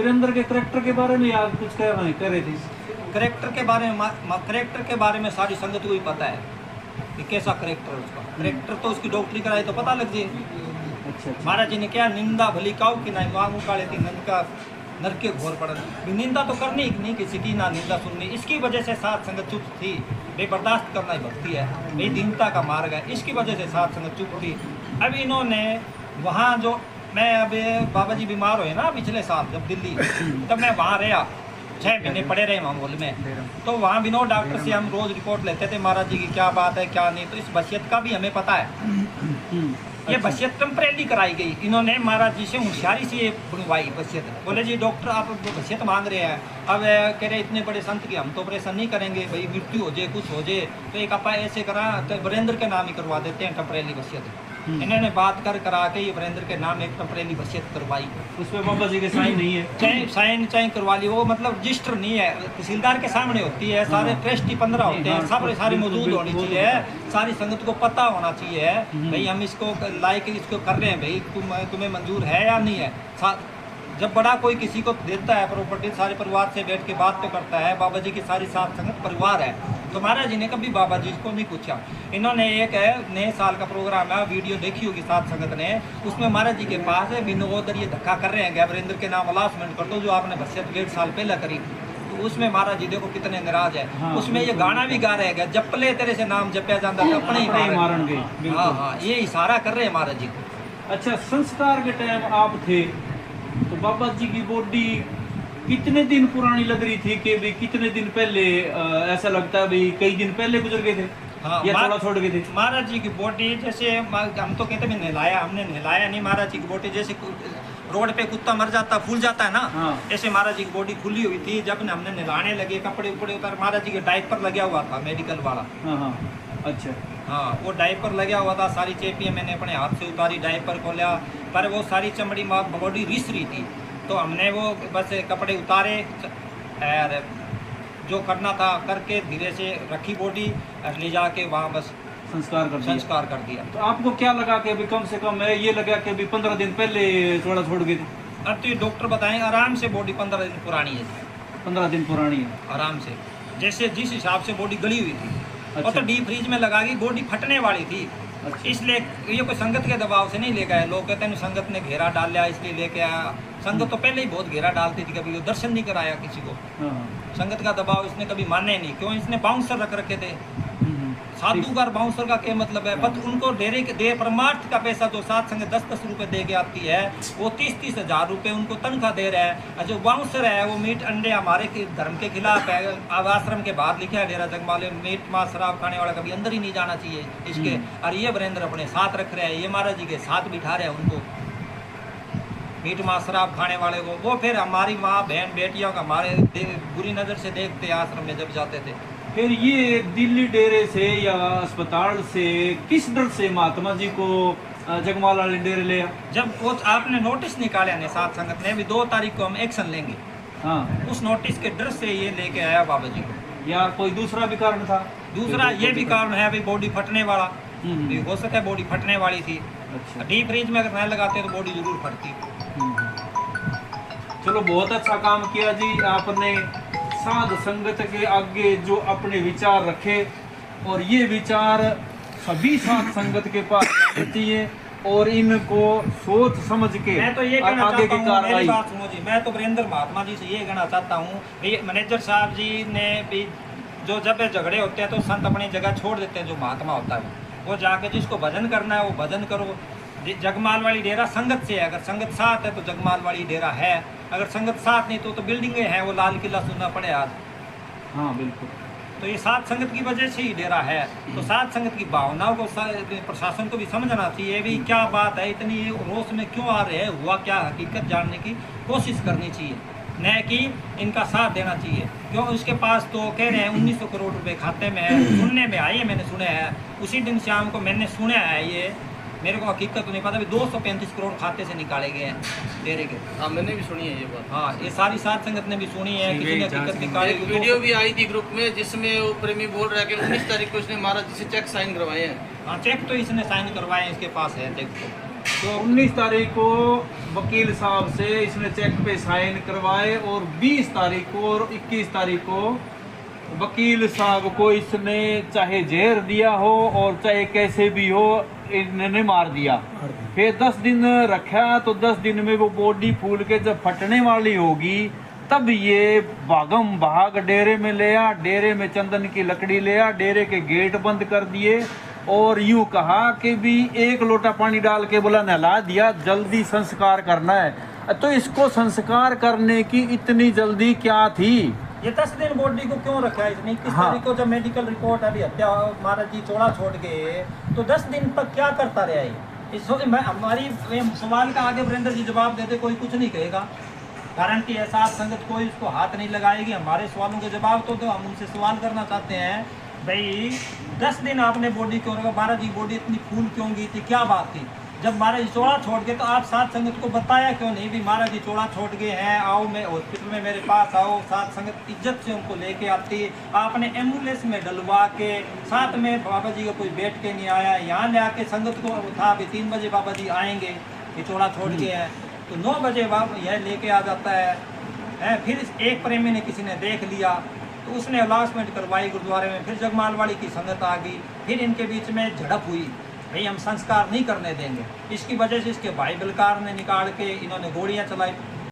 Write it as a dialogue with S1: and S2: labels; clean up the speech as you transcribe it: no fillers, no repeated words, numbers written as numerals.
S1: वीरेंद्र के करैक्टर के बारे में आप कुछ कह रहे थे?
S2: करैक्टर के बारे में सारी संगत को ही पता है कि कैसा करैक्टर है उसका। करैक्टर तो उसकी डॉक्टरी कराई तो पता लग जाए।
S1: अच्छा।
S2: महाराज जी ने क्या निंदा भली काऊ कि नहीं मांग उकाले थी नंद का नर के घोर पड़न। निंदा तो करनी ही नहीं किसी की, ना निंदा सुननी। इसकी वजह से साथ संगत चुप थी। बेबर्दाश्त करना ही भक्ति है, ये दीनता का मार्ग है। इसकी वजह से साथ संगत चुप थी। अब इन्होंने वहाँ जो मैं अब बाबा जी बीमार हुए ना पिछले साल जब दिल्ली, तब मैं वहाँ रहा 6 महीने पड़े रहे मामूल में। तो वहाँ विनोद डॉक्टर से हम रोज़ रिपोर्ट लेते थे महाराज जी की क्या बात है क्या नहीं। तो इस वसीयत का भी हमें पता है। ये वसीयत टेम्परेरी कराई गई। इन्होंने महाराज जी से होशियारी से ये बनवाई वसीयत। बोले जी डॉक्टर आप वसीयत मांग रहे हैं, अब कह रहे इतने बड़े संत की हम तो ऑपरेशन नहीं करेंगे, भाई मृत्यु हो जाए कुछ हो जाए तो एक आप ऐसे करा तो वीरेंद्र के नाम ही करवा देते हैं टेम्परेरी वसीयत। इन्होंने बात करा के ये वीरेंद्र के नाम एक टेम्परेरी वसीयत करवाई।
S1: उसमें बाबा जी के साइन नहीं है,
S2: चाहे साइन चाहे करवा ली, वो मतलब रजिस्टर नहीं है, तहसीलदार के सामने होती है। सारे ट्रस्टी 15 होते हैं, सारे मौजूद होनी चाहिए, सारी संगत को पता होना चाहिए भाई हम इसको लाइक इसको कर रहे हैं, भाई तुम्हें मंजूर है या नहीं है। जब बड़ा कोई किसी को देता है प्रॉपर्टी, सारे परिवार से बैठ के बात तो करता है। बाबा जी की सारी साथ संगत परिवार है। तो महाराज जी ने कभी बाबा जी को नहीं पूछा। इन्होंने एक नए साल का प्रोग्राम है, वीडियो देखी होगी साथ संगत ने, उसमें महाराज जी के पास है विनोद ये धक्का कर रहे हैं वीरेंद्र के नाम अलाउंसमेंट कर दो जो आपने वसीयत 1.5 साल पहले करी। तो उसमें महाराज जी देखो कितने नाराज है।
S1: हाँ,
S2: उसमें ये गाना भी गा रहे हैं, जपले तेरे से नाम जपया जाता है अपने ही
S1: मारन गए।
S2: हाँ, ये इशारा कर रहे हैं महाराज जी को।
S1: अच्छा, संस्कार के टाइम आप थे तो बाबा जी की बॉडी कितने दिन पुरानी लग रही थी कि भी कितने दिन पहले ऐसा लगता है भाई कई दिन पहले गुजर गए थे?
S2: हाँ,
S1: या थोड़ा छोड़ गए थे?
S2: महाराज जी की बॉडी जैसे हम तो कहते हैं नहलाया, हमने नहलाया नहीं। महाराज जी की बॉडी जैसे रोड पे कुत्ता मर जाता फूल जाता है ना,
S1: हाँ।
S2: ऐसे महाराज जी की बॉडी खुली हुई थी। जब हमने नहलाने लगे कपड़े उपड़े उतार, महाराज जी के डायपर लगा हुआ था मेडिकल वाला।
S1: हाँ, अच्छा।
S2: हाँ, वो डायपर लगा हुआ था। सारी चेपियाँ मैंने अपने हाथ से उतारी, डायपर खोला, पर वो सारी चमड़ी बॉडी रिस रही थी। तो हमने वो बस कपड़े उतारे और जो करना था करके धीरे से रखी बॉडी और ले जाके वहाँ बस संस्कार कर दिया।
S1: तो आपको क्या लगा कि अभी कम से कम है ये लगा कि अभी 15 दिन पहले थोड़ा छोड़ गए थे?
S2: अब तो ये डॉक्टर बताएं आराम से बॉडी 15 दिन पुरानी है।
S1: 15 दिन पुरानी है
S2: आराम से, जैसे जिस हिसाब से बॉडी गली हुई थी।
S1: अच्छा।
S2: और तो डीप फ्रीज में लगा गई, बॉडी फटने वाली थी।
S1: अच्छा।
S2: इसलिए ये कोई संगत के दबाव से नहीं लेके आए। लोग कहते हैं संगत ने घेरा डाल लिया इसलिए लेके आया। संगत तो पहले ही बहुत घेरा डालती थी, कभी दर्शन नहीं कराया किसी को।
S1: हाँ।
S2: संगत का दबाव इसने कभी माने नहीं। क्यों? इसने बाउंसर रख रखे थे। साधुकार बाउंसर का क्या मतलब है? बस उनको डेरे के दे परमार्थ का पैसा जो साथ संग 10-10 रुपए दे के आती है, वो 30-30 हज़ार रुपये उनको तनख्वाह दे रहा है। और जो बाउंसर है वो मीट अंडे हमारे धर्म के खिलाफ है। अब आश्रम के बाहर लिखा है डेरा जगमाल मीट मांस शराब खाने वाला कभी अंदर ही नहीं जाना चाहिए इसके। और ये वीरेंद्र अपने साथ रख रहे हैं, ये महाराज जी के साथ बिठा रहे हैं उनको, मीट मांस शराब खाने वाले को। वो फिर हमारी माँ बहन बेटियों का हमारे बुरी नज़र से देखते आश्रम में जब जाते थे।
S1: फिर ये दिल्ली डेरे से या अस्पताल से किस डर से महात्मा जी को जगमाल वाले डेरे ले? जब वो आपने नोटिस निकाले ने साथ संगत ने भी 2 तारीख को हम एक्शन लेंगे, हाँ,
S2: उस नोटिस के डर से ये लेके आया बाबा जी को।
S1: या कोई दूसरा भी कारण था?
S2: दूसरा ये भी कारण है, अभी बॉडी फटने वाला भी हो सकता है, बॉडी फटने वाली थी।
S1: अच्छा।
S2: डीप फ्रीज में अगर नहीं लगाते तो बॉडी जरूर फटती।
S1: चलो, बहुत अच्छा काम किया जी आपने। साध संगत के आगे जो अपने विचार रखे, और ये विचार सभी साध संगत के पास जाने चाहिए और इनको सोच समझ के
S2: मैं तो ये कहना
S1: आगे की
S2: चाहता हूँ, मेरी
S1: कार्रवाई।
S2: बात सुनो जी, मैं तो वीरेंद्र महात्मा जी से ये कहना चाहता हूँ, मैनेजर साहब जी ने भी जो जब झगड़े होते हैं तो संत अपनी जगह छोड़ देते हैं। जो महात्मा होता है वो जाके जिसको भजन करना है वो भजन करो। जगमाल वाली डेरा संगत से है, अगर संगत साथ है तो जगमाल वाली डेरा है, अगर संगत साथ नहीं तो बिल्डिंगें हैं, वो लाल किला सुनना पड़े आज।
S1: हाँ, बिल्कुल।
S2: तो ये साथ संगत की वजह से ही डेरा है। तो साथ संगत की भावनाओं को प्रशासन को भी समझना चाहिए भी क्या बात है, इतनी रोष में क्यों आ रहे हैं, हुआ क्या, हकीकत जानने की कोशिश करनी चाहिए, न कि इनका साथ देना चाहिए। क्यों? उसके पास तो कह रहे हैं 1900 करोड़ रुपए खाते में है, सुनने में आई है, मैंने सुना है। उसी दिन शाम को मैंने सुना है, ये मेरे को हकीकत तो नहीं पता भी 235 करोड़ खाते से निकाले गए हैं डेरे के।
S3: हाँ, मैंने भी सुनी है ये बात।
S2: हाँ, ये सारी साथ संगत ने भी सुनी है, किसी ने हकीकत निकाली।
S3: एक वीडियो भी आई थी ग्रुप में जिसमें वो प्रेमी बोल रहा है कि 19 तारीख को इसने महाराज जी से चेक साइन करवाए हैं।
S2: हाँ, चेक तो इसने साइन करवाए, इसके पास है चेक तो।
S1: तो 19 तारीख को वकील साहब से इसने चेक पे साइन करवाए और 20 तारीख को और 21 तारीख को वकील साहब को इसने चाहे जहर दिया हो और चाहे कैसे भी हो इन्होंने मार दिया। फिर 10 दिन रखा तो 10 दिन में वो बॉडी फूल के जब फटने वाली होगी तब ये भागम भाग डेरे में ले आ, डेरे में चंदन की लकड़ी ले आ, डेरे के गेट बंद कर दिए और यूं कहा कि भी 1 लोटा पानी डाल के बोला नहला दिया, जल्दी संस्कार करना है। तो इसको संस्कार करने की इतनी जल्दी क्या थी?
S2: ये 10 दिन बॉडी को क्यों रखा है इसने? किस तारीख को जब मेडिकल रिपोर्ट अभी हत्या महाराज जी चोड़ा छोड़ गए तो 10 दिन तक क्या करता रहा है? हमारी सवाल का आगे वीरेंद्र जी जवाब देते, कोई कुछ नहीं कहेगा, गारंटी है साथ संगत कोई उसको हाथ नहीं लगाएगी। हमारे सवालों के जवाब तो हम उनसे सवाल करना चाहते हैं, भाई 10 दिन आपने बॉडी क्यों रखा? महाराज जी बॉडी इतनी फूल क्यों गई थी, क्या बात थी? जब महाराज जी चोड़ा छोड़ गए तो आप साथ संगत को बताया क्यों नहीं भी महाराज जी चोड़ा छोड़ गए हैं, आओ मैं हॉस्पिटल में मेरे पास आओ। साथ संगत इज्जत से उनको लेके आती, आपने एम्बुलेंस में डलवा के साथ में बाबा जी का कोई बैठ के नहीं आया, यहाँ ले आके संगत को उठा भी 3 बजे बाबा जी आएंगे, ये चोड़ा छोड़ गए हैं तो 9 बजे बाबा यह लेके आ जाता है। फिर एक प्रेमी ने किसी ने देख लिया तो उसने अनाउंसमेंट करवाई गुरुद्वारे में, फिर जगमालवाड़ी की संगत आ गई, फिर इनके बीच में झड़प हुई, भाई हम संस्कार नहीं करने देंगे। इसकी वजह से इसके भाई बलकार ने निकाल के इन्होंने गोलियां चलाई।